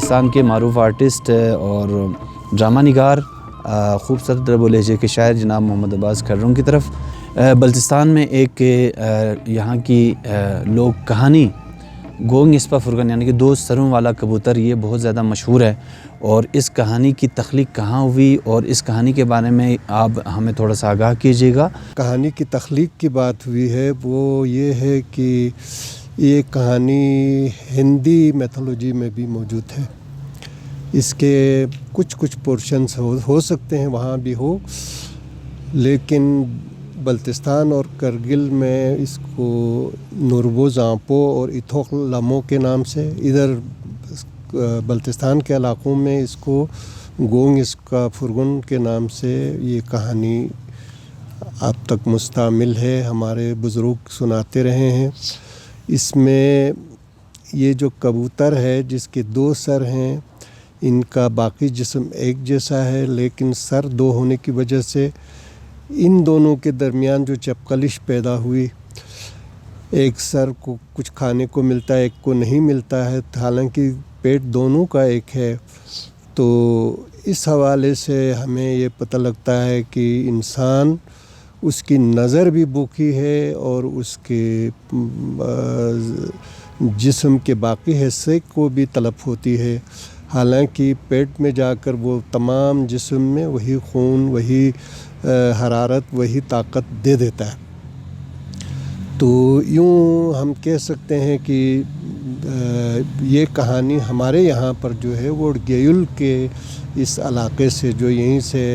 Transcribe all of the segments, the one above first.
بلتستان کے معروف آرٹسٹ اور ڈرامہ نگار خوبصورت رب و لہجے کے شاعر جناب محمد عباس کھروں کی طرف بلتستان میں ایک یہاں کی لوگ کہانی گونگ اسپا فرگن یعنی کہ 2 سروں والا کبوتر یہ بہت زیادہ مشہور ہے، اور اس کہانی کی تخلیق کہاں ہوئی اور اس کہانی کے بارے میں آپ ہمیں تھوڑا سا آگاہ کیجیے گا۔ کہانی کی تخلیق کی بات ہوئی ہے وہ یہ ہے کہ یہ کہانی ہندی میتھولوجی میں بھی موجود ہے، اس کے کچھ پورشنز ہو سکتے ہیں وہاں بھی ہو، لیکن بلتستان اور کرگل میں اس کو نوربو زامپو اور ایتھوک لامو کے نام سے، ادھر بلتستان کے علاقوں میں اس کو گونگ اسکا فرگن کے نام سے یہ کہانی اب تک مستعمل ہے، ہمارے بزرگ سناتے رہے ہیں۔ اس میں یہ جو کبوتر ہے جس کے 2 سر ہیں، ان کا باقی جسم ایک جیسا ہے، لیکن سر 2 ہونے کی وجہ سے ان دونوں کے درمیان جو چپقلش پیدا ہوئی، ایک سر کو کچھ کھانے کو ملتا ہے، ایک کو نہیں ملتا ہے، حالانکہ پیٹ دونوں کا ایک ہے۔ تو اس حوالے سے ہمیں یہ پتہ لگتا ہے کہ انسان اس کی نظر بھی بھوکی ہے اور اس کے جسم کے باقی حصے کو بھی تلف ہوتی ہے، حالانکہ پیٹ میں جا کر وہ تمام جسم میں وہی خون، وہی حرارت، وہی طاقت دے دیتا ہے۔ تو یوں ہم کہہ سکتے ہیں کہ یہ کہانی ہمارے یہاں پر جو ہے وہ گیل کے اس علاقے سے، جو یہیں سے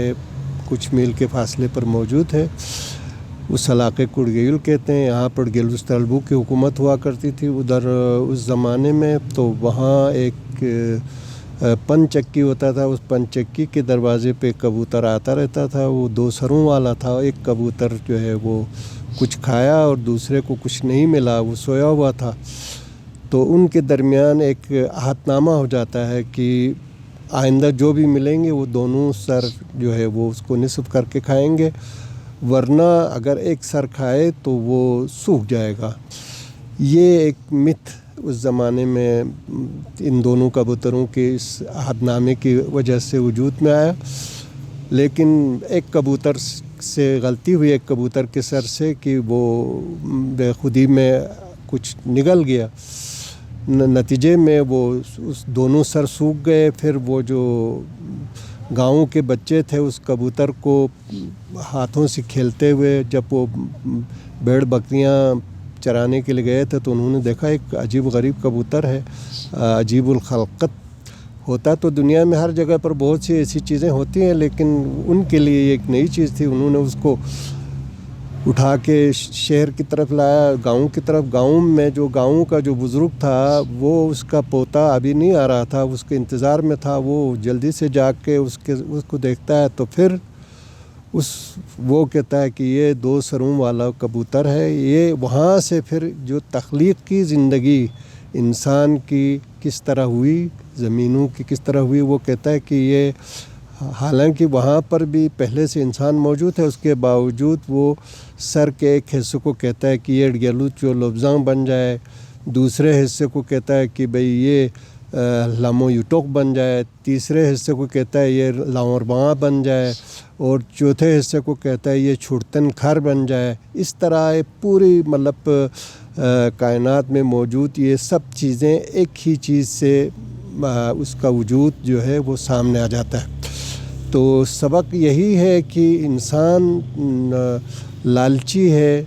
کچھ میل کے فاصلے پر موجود ہے، اس علاقے کو گیل کہتے ہیں۔ یہاں پر گیلوستلبو کی حکومت ہوا کرتی تھی ادھر اس زمانے میں، تو وہاں ایک پن چکی ہوتا تھا، اس پن چکی کے دروازے پہ کبوتر آتا رہتا تھا، وہ 2 سروں والا تھا۔ ایک کبوتر جو ہے وہ کچھ کھایا اور دوسرے کو کچھ نہیں ملا، وہ سویا ہوا تھا، تو ان کے درمیان ایک عہد نامہ ہو جاتا ہے کہ آئندہ جو بھی ملیں گے وہ دونوں سر جو ہے وہ اس کو نصف کر کے کھائیں گے، ورنہ اگر ایک سر کھائے تو وہ سوکھ جائے گا۔ یہ ایک متھ اس زمانے میں ان دونوں کبوتروں کے اس عہد نامے کی وجہ سے وجود میں آیا، لیکن ایک کبوتر سے غلطی ہوئی، ایک کبوتر کے سر سے، کہ وہ بے خودی میں کچھ نگل گیا، نتیجے میں وہ اس دونوں سر سوکھ گئے۔ پھر وہ جو گاؤں کے بچے تھے اس کبوتر کو ہاتھوں سے کھیلتے ہوئے جب وہ بھیڑ بکریاں چرانے کے لیے گئے تھے تو انہوں نے دیکھا ایک عجیب غریب کبوتر ہے، عجیب الخلقت۔ ہوتا تو دنیا میں ہر جگہ پر بہت سی ایسی چیزیں ہوتی ہیں، لیکن ان کے لیے یہ ایک نئی چیز تھی۔ انہوں نے اس کو اٹھا کے شہر کی طرف لایا، گاؤں کی طرف۔ گاؤں میں جو گاؤں کا جو بزرگ تھا وہ اس کا پوتا ابھی نہیں آ رہا تھا، اس کے انتظار میں تھا، وہ جلدی سے جا کے اس کو دیکھتا ہے تو پھر وہ کہتا ہے کہ یہ 2 سروں والا کبوتر ہے۔ یہ وہاں سے پھر جو تخلیق کی زندگی انسان کی کس طرح ہوئی، زمینوں کی کس طرح ہوئی، وہ کہتا ہے کہ یہ حالانکہ وہاں پر بھی پہلے سے انسان موجود ہے، اس کے باوجود وہ سر کے ایک حصے کو کہتا ہے کہ یہ گیلو چو لبزاں بن جائے، دوسرے حصے کو کہتا ہے کہ بھئی یہ لامو یوٹوک بن جائے، تیسرے حصے کو کہتا ہے یہ لاورباں بن جائے، اور چوتھے حصے کو کہتا ہے یہ چھڑتن کھر بن جائے۔ اس طرح پوری مطلب کائنات میں موجود یہ سب چیزیں ایک ہی چیز سے اس کا وجود جو ہے وہ سامنے آ جاتا ہے۔ تو سبق یہی ہے کہ انسان لالچی ہے،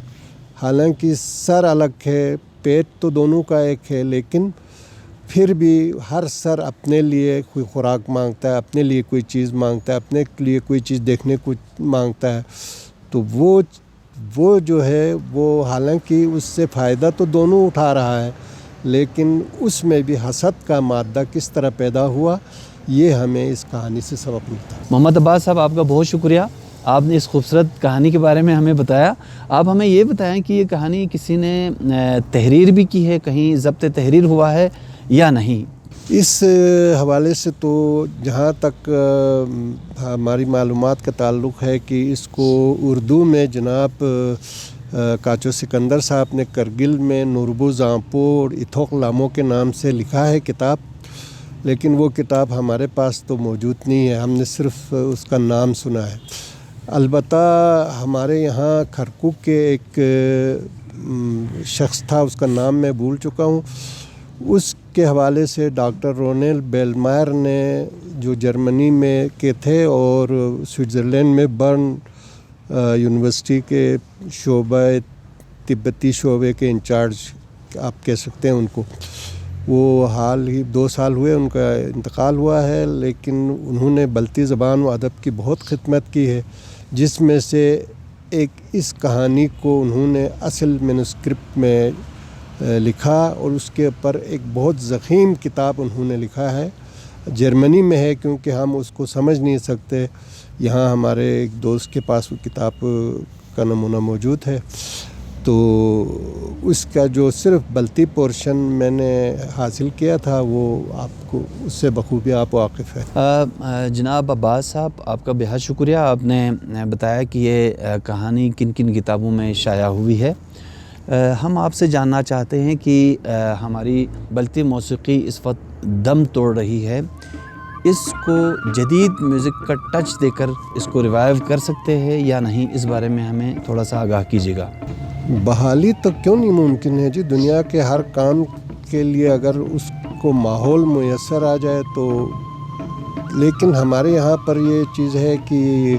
حالانکہ سر الگ ہے، پیٹ تو دونوں کا ایک ہے، لیکن پھر بھی ہر سر اپنے لیے کوئی خوراک مانگتا ہے، اپنے لیے کوئی چیز مانگتا ہے، اپنے لیے کوئی چیز دیکھنے کو مانگتا ہے۔ تو وہ جو ہے وہ حالانکہ اس سے فائدہ تو دونوں اٹھا رہا ہے، لیکن اس میں بھی حسد کا مادہ کس طرح پیدا ہوا، یہ ہمیں اس کہانی سے سبق ملتا ہے۔ محمد عباس صاحب، آپ کا بہت شکریہ، آپ نے اس خوبصورت کہانی کے بارے میں ہمیں بتایا۔ آپ ہمیں یہ بتائیں کہ یہ کہانی کسی نے تحریر بھی کی ہے، کہیں ضبط تحریر ہوا ہے یا نہیں؟ اس حوالے سے تو جہاں تک ہماری معلومات کا تعلق ہے کہ اس کو اردو میں جناب کاچو سکندر صاحب نے کرگل میں نوربو زامپو اور ایتھوک لامو کے نام سے لکھا ہے کتاب، لیکن وہ کتاب ہمارے پاس تو موجود نہیں ہے، ہم نے صرف اس کا نام سنا ہے۔ البتہ ہمارے یہاں کرکوک کے ایک شخص تھا، اس کا نام میں بھول چکا ہوں، اس کے حوالے سے ڈاکٹر رونیل بیلمائر نے، جو جرمنی میں کے تھے اور سوئٹزرلینڈ میں برن یونیورسٹی کے تبتی شعبے کے انچارج آپ کہہ سکتے ہیں ان کو، وہ حال ہی 2 سال ہوئے ان کا انتقال ہوا ہے، لیکن انہوں نے بلتی زبان و ادب کی بہت خدمت کی ہے، جس میں سے ایک اس کہانی کو انہوں نے اصل مینوسکرپٹ میں لکھا اور اس کے اوپر ایک بہت ضخیم کتاب انہوں نے لکھا ہے، جرمنی میں ہے کیونکہ ہم اس کو سمجھ نہیں سکتے، یہاں ہمارے ایک دوست کے پاس وہ کتاب کا نمونہ موجود ہے، تو اس کا جو صرف بلتی پورشن میں نے حاصل کیا تھا وہ آپ کو اس سے بخوبی آپ واقف ہے۔ جناب عباس صاحب، آپ کا بہت شکریہ، آپ نے بتایا کہ یہ کہانی کن کن کتابوں میں شائع ہوئی ہے۔ ہم آپ سے جاننا چاہتے ہیں کہ ہماری بلتی موسیقی اس وقت دم توڑ رہی ہے، اس کو جدید میوزک کا ٹچ دے کر اس کو ریوائیو کر سکتے ہیں یا نہیں، اس بارے میں ہمیں تھوڑا سا آگاہ کیجیے گا۔ بحالی تو کیوں نہیں ممکن ہے جی، دنیا کے ہر کام کے لیے اگر اس کو ماحول میسر آ جائے تو، لیکن ہمارے یہاں پر یہ چیز ہے کہ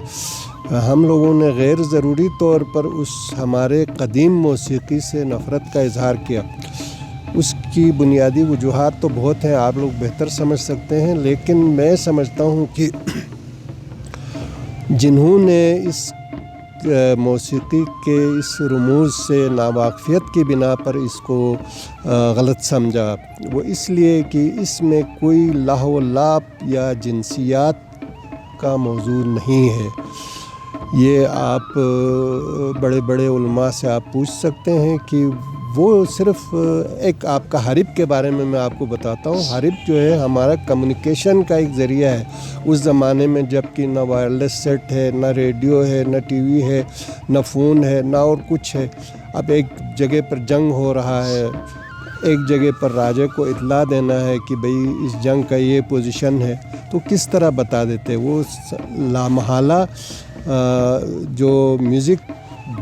ہم لوگوں نے غیر ضروری طور پر اس ہمارے قدیم موسیقی سے نفرت کا اظہار کیا۔ اس کی بنیادی وجوہات تو بہت ہیں، آپ لوگ بہتر سمجھ سکتے ہیں، لیکن میں سمجھتا ہوں کہ جنہوں نے اس موسیقی کے اس رموز سے ناواقفیت کی بنا پر اس کو غلط سمجھا، وہ اس لیے کہ اس میں کوئی لہو و لاپ یا جنسیات کا موضوع نہیں ہے۔ یہ آپ بڑے بڑے علماء سے آپ پوچھ سکتے ہیں کہ وہ صرف ایک آپ کا حرب کے بارے میں آپ کو بتاتا ہوں، حرب جو ہے ہمارا کمیونیکیشن کا ایک ذریعہ ہے اس زمانے میں، جب کہ نہ وائرلیس سیٹ ہے، نہ ریڈیو ہے، نہ ٹی وی ہے، نہ فون ہے، نہ اور کچھ ہے۔ اب ایک جگہ پر جنگ ہو رہا ہے، ایک جگہ پر راجے کو اطلاع دینا ہے کہ بھئی اس جنگ کا یہ پوزیشن ہے، تو کس طرح بتا دیتے؟ وہ لامحالہ جو میوزک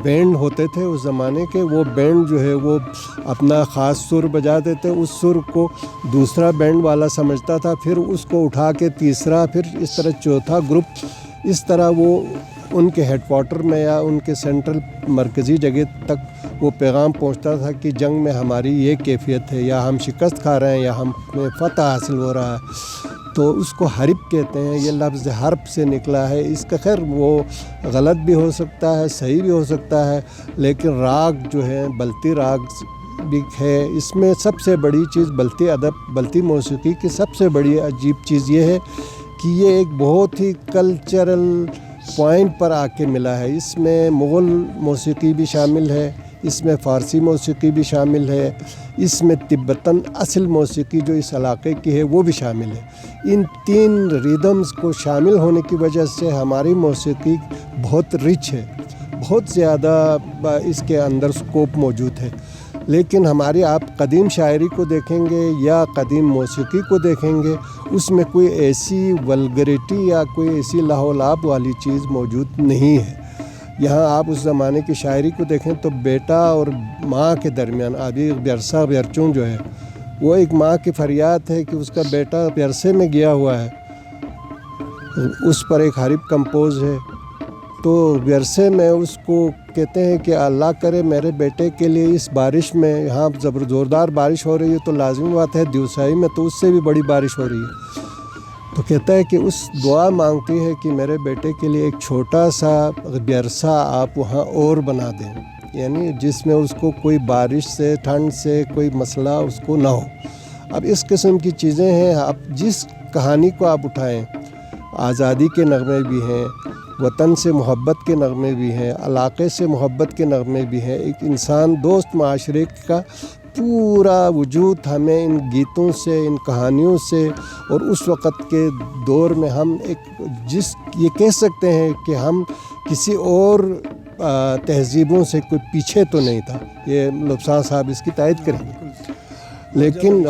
بینڈ ہوتے تھے اس زمانے کے، وہ بینڈ جو ہے وہ اپنا خاص سر بجاتے تھے، اس سر کو دوسرا بینڈ والا سمجھتا تھا، پھر اس کو اٹھا کے تیسرا، پھر اس طرح چوتھا گروپ، اس طرح وہ ان کے ہیڈ کوارٹر میں یا ان کے سینٹرل مرکزی جگہ تک وہ پیغام پہنچتا تھا کہ جنگ میں ہماری یہ کیفیت ہے، یا ہم شکست کھا رہے ہیں یا ہمیں فتح حاصل ہو رہا ہے، تو اس کو حرب کہتے ہیں۔ یہ لفظ حرب سے نکلا ہے، اس کا خیر وہ غلط بھی ہو سکتا ہے، صحیح بھی ہو سکتا ہے، لیکن راگ جو ہے بلتی راگ بھی ہے، اس میں سب سے بڑی چیز بلتی ادب، بلتی موسیقی کی سب سے بڑی عجیب چیز یہ ہے کہ یہ ایک بہت ہی کلچرل پوائنٹ پر آ کے ملا ہے۔ اس میں مغل موسیقی بھی شامل ہے، اس میں فارسی موسیقی بھی شامل ہے، اس میں تبتاً اصل موسیقی جو اس علاقے کی ہے وہ بھی شامل ہے۔ ان 3 ریدمز کو شامل ہونے کی وجہ سے ہماری موسیقی بہت رچ ہے، بہت زیادہ اس کے اندر سکوپ موجود ہے۔ لیکن ہماری آپ قدیم شاعری کو دیکھیں گے یا قدیم موسیقی کو دیکھیں گے، اس میں کوئی ایسی ولگریٹی یا کوئی ایسی لہو و لعب والی چیز موجود نہیں ہے۔ یہاں آپ اس زمانے کی شاعری کو دیکھیں تو بیٹا اور ماں کے درمیان، ابھی بیرسا بیرچوں جو ہے وہ ایک ماں کی فریاد ہے کہ اس کا بیٹا بیرسے میں گیا ہوا ہے، اس پر ایک حرب کمپوز ہے، تو بیرسے میں اس کو کہتے ہیں کہ اللہ کرے میرے بیٹے کے لیے اس بارش میں، یہاں زوردار بارش ہو رہی ہے تو لازمی بات ہے دیوسائی میں تو اس سے بھی بڑی بارش ہو رہی ہے، تو کہتا ہے کہ اس دعا مانگتی ہے کہ میرے بیٹے کے لیے ایک چھوٹا سا بیرسا آپ وہاں اور بنا دیں، یعنی جس میں اس کو کوئی بارش سے، ٹھنڈ سے کوئی مسئلہ اس کو نہ ہو۔ اب اس قسم کی چیزیں ہیں، آپ جس کہانی کو آپ اٹھائیں، آزادی کے نغمے بھی ہیں، وطن سے محبت کے نغمے بھی ہیں، علاقے سے محبت کے نغمے بھی ہیں، ایک انسان دوست معاشرے کا پورا وجود ہمیں ان گیتوں سے، ان کہانیوں سے، اور اس وقت کے دور میں ہم یہ کہہ سکتے ہیں کہ ہم کسی اور تہذیبوں سے کوئی پیچھے تو نہیں تھا۔ یہ لبسان صاحب اس کی تائید کریں گے۔ لیکن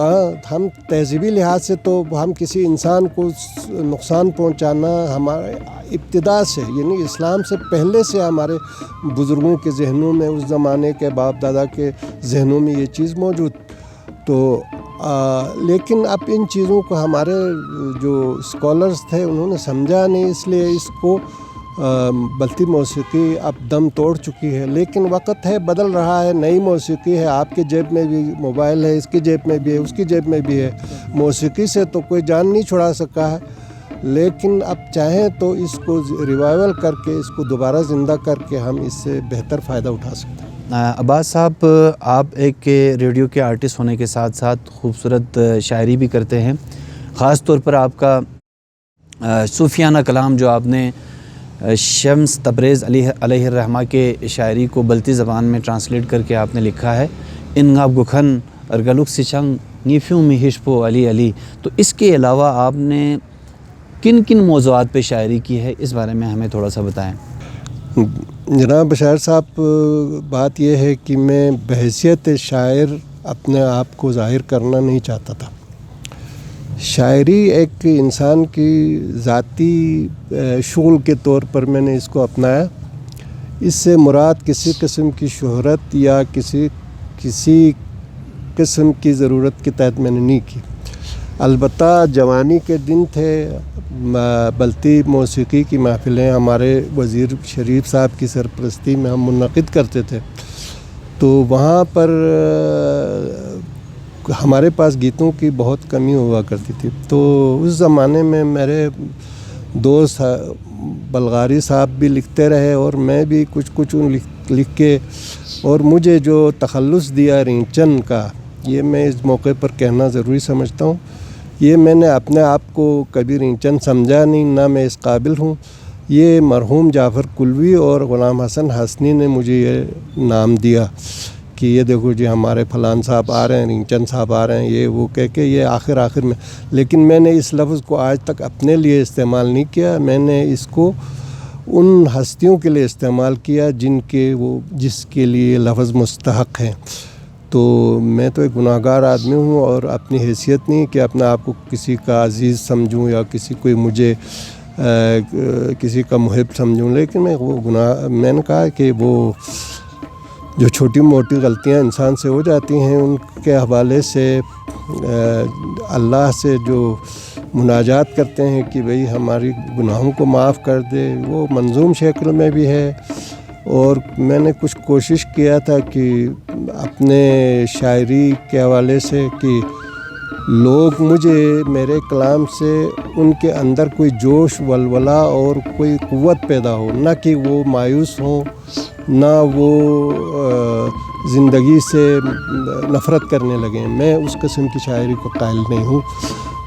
ہم تہذیبی لحاظ سے تو ہم کسی انسان کو نقصان پہنچانا ہمارے ابتدا سے یعنی اسلام سے پہلے سے ہمارے بزرگوں کے ذہنوں میں اس زمانے کے باپ دادا کے ذہنوں میں یہ چیز موجود تو لیکن اب ان چیزوں کو ہمارے جو اسکالرز تھے انہوں نے سمجھا نہیں، اس لیے اس کو بلتی موسیقی اب دم توڑ چکی ہے. لیکن وقت ہے، بدل رہا ہے، نئی موسیقی ہے. آپ کے جیب میں بھی موبائل ہے، اس کی جیب میں بھی ہے، اس کی جیب میں بھی ہے. موسیقی سے تو کوئی جان نہیں چھڑا سکا ہے، لیکن اب چاہیں تو اس کو ریوائول کر کے اس کو دوبارہ زندہ کر کے ہم اس سے بہتر فائدہ اٹھا سکتے ہیں. عباس صاحب، آپ ایک ریڈیو کے آرٹسٹ ہونے کے ساتھ ساتھ خوبصورت شاعری بھی کرتے ہیں. خاص طور پر آپ کا صوفیانہ کلام جو آپ نے شمس تبریز علیہ الرحمہ کے شاعری کو بلتی زبان میں ٹرانسلیٹ کر کے آپ نے لکھا ہے، ان آپ گکھن ارگلک سچنگ نیفیوں میں ہشپو علی علی. تو اس کے علاوہ آپ نے کن کن موضوعات پہ شاعری کی ہے، اس بارے میں ہمیں تھوڑا سا بتائیں. جناب بشار صاحب، بات یہ ہے کہ میں بحیثیت شاعر اپنے آپ کو ظاہر کرنا نہیں چاہتا تھا. شاعری ایک انسان کی ذاتی شغل کے طور پر میں نے اس کو اپنایا. اس سے مراد کسی قسم کی شہرت یا کسی قسم کی ضرورت کے تحت میں نے نہیں کی. البتہ جوانی کے دن تھے، بلتی موسیقی کی محفلیں ہمارے وزیر شریف صاحب کی سرپرستی میں ہم منعقد کرتے تھے، تو وہاں پر ہمارے پاس گیتوں کی بہت کمی ہوا کرتی تھی. تو اس زمانے میں میرے دوست بلغاری صاحب بھی لکھتے رہے اور میں بھی کچھ لکھ کے، اور مجھے جو تخلص دیا رینچن کا، یہ میں اس موقع پر کہنا ضروری سمجھتا ہوں. یہ میں نے اپنے آپ کو کبھی رینچن سمجھا نہیں، نہ میں اس قابل ہوں. یہ مرحوم جعفر کلوی اور غلام حسن حسنی نے مجھے یہ نام دیا کہ یہ دیکھو جی ہمارے فلان صاحب آ رہے ہیں، رینچن صاحب آ رہے ہیں، یہ وہ کہہ کے یہ آخر میں. لیکن میں نے اس لفظ کو آج تک اپنے لیے استعمال نہیں کیا. میں نے اس کو ان ہستیوں کے لیے استعمال کیا جس کے لیے لفظ مستحق ہیں. تو میں تو ایک گناہگار آدمی ہوں اور اپنی حیثیت نہیں کہ اپنے آپ کو کسی کا عزیز سمجھوں یا مجھے کسی کا محب سمجھوں. لیکن میں نے کہا کہ وہ جو چھوٹی موٹی غلطیاں انسان سے ہو جاتی ہیں، ان کے حوالے سے اللہ سے جو مناجات کرتے ہیں کہ بھئی ہماری گناہوں کو معاف کر دے، وہ منظوم شکل میں بھی ہے. اور میں نے کچھ کوشش کیا تھا کہ اپنے شاعری کے حوالے سے کہ لوگ مجھے میرے کلام سے ان کے اندر کوئی جوش ولولہ اور کوئی قوت پیدا ہو، نہ کہ وہ مایوس ہوں، نہ وہ زندگی سے نفرت کرنے لگیں. میں اس قسم کی شاعری کو قائل نہیں ہوں.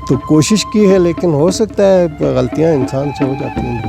تو کوشش کی ہے، لیکن ہو سکتا ہے غلطیاں انسان سے ہو جاتی ہیں.